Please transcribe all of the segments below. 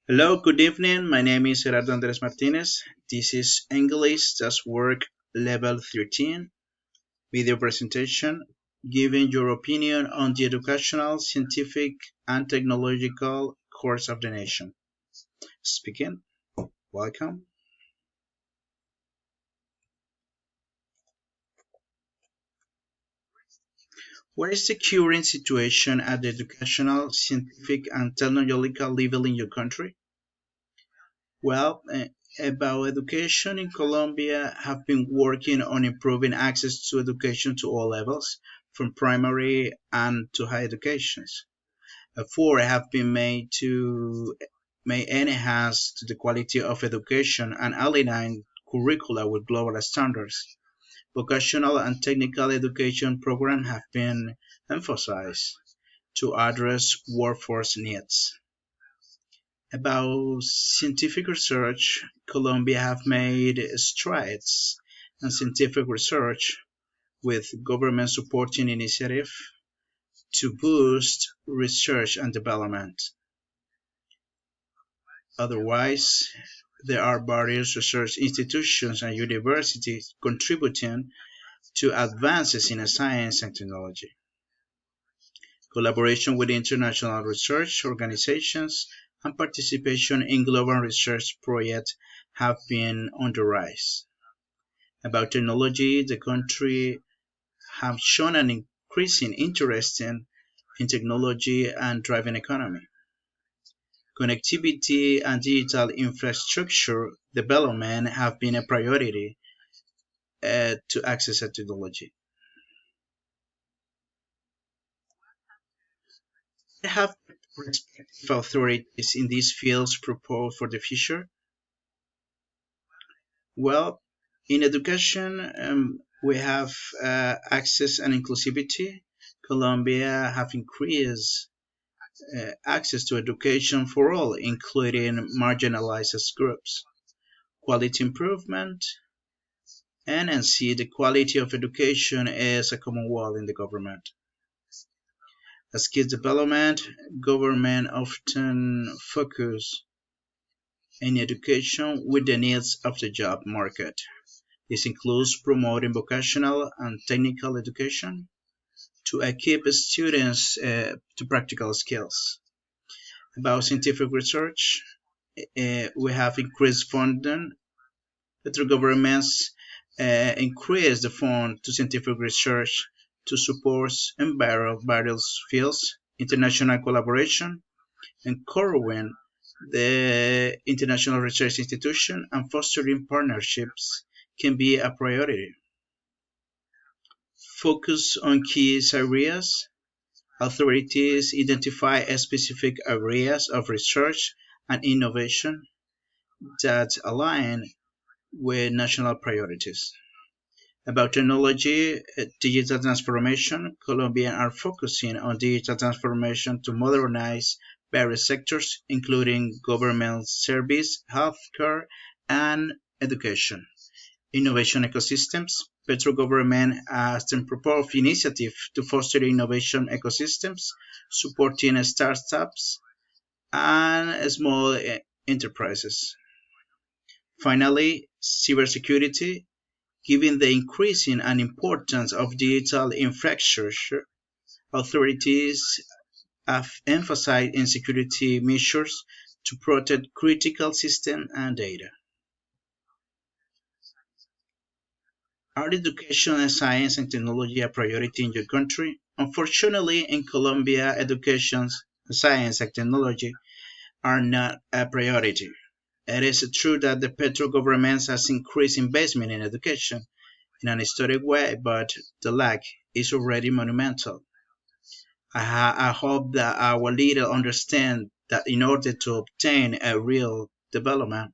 Hello, good evening. My name is Gerardo Andres Martinez. This is English Just Work Level 13 video presentation, giving your opinion on the educational, scientific, and technological course of the nation. Speaking, welcome. What is the current situation at the educational, scientific, and technological level in your country? Well, about education in Colombia, have been working on improving access to education to all levels, from primary and to higher educations. Efforts have been made to enhance the quality of education and align curricula with global standards. Vocational and technical education programs have been emphasized to address workforce needs. About scientific research, Colombia have made strides in scientific research with government supporting initiative to boost research and development. Otherwise, there are various research institutions and universities contributing to advances in science and technology. Collaboration with international research organizations and participation in global research projects have been on the rise. About technology, the country have shown an increasing interest in technology and driving economy. Connectivity and digital infrastructure development have been a priority to access technology. Have respective authorities in these fields proposed for the future? Well, in education, we have access and inclusivity. Colombia have increased access to education for all, including marginalized groups. Quality improvement, and see the quality of education is a common goal in the government. Skill development, government often focus in education with the needs of the job market. This includes promoting vocational and technical education to equip students to practical skills. About scientific research, we have increased funding through governments increase the fund to scientific research to support in various fields, international collaboration, encouraging the international research institution and fostering partnerships can be a priority. Focus on key areas. Authorities identify specific areas of research and innovation that align with national priorities. About technology, digital transformation, Colombians are focusing on digital transformation to modernize various sectors, including government service, healthcare, and education. Innovation ecosystems. Petro government has proposed initiatives to foster innovation ecosystems, supporting startups and small enterprises. Finally, cybersecurity. Given the increasing and importance of digital infrastructure, authorities have emphasized in security measures to protect critical systems and data. Are education, science, and technology a priority in your country? Unfortunately, in Colombia, education, science, and technology are not a priority. It is true that the Petro government has increased investment in education in an historic way, but the lack is already monumental. I hope that our leaders understand that in order to obtain a real development,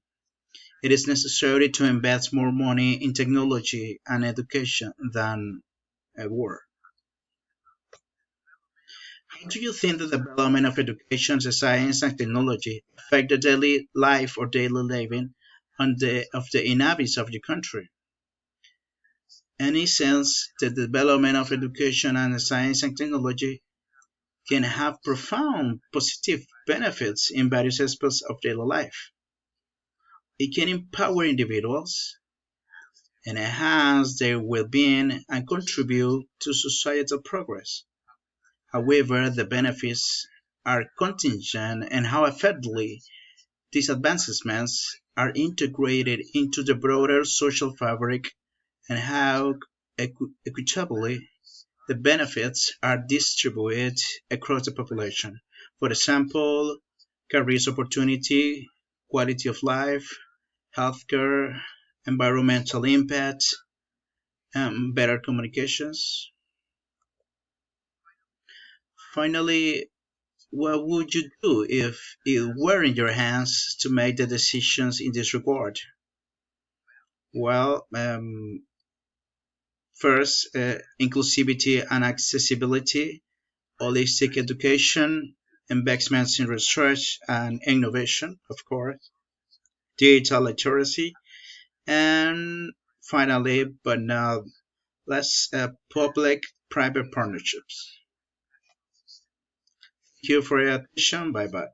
it is necessary to invest more money in technology and education than ever. How do you think the development of education, science, and technology affect the daily life or daily living of the inhabitants of the country? Any sense the development of education and science and technology can have profound positive benefits in various aspects of daily life. It can empower individuals, enhance their well-being, and contribute to societal progress. However, the benefits are contingent on how effectively these advancements are integrated into the broader social fabric and how equitably the benefits are distributed across the population. For example, careers opportunity, quality of life, healthcare, environmental impact, and better communications. Finally, what would you do if it were in your hands to make the decisions in this regard? Well, first, inclusivity and accessibility, holistic education, investments in research and innovation, of course, digital literacy, and finally, but not less, public-private partnerships. Thank you for your attention. Bye bye.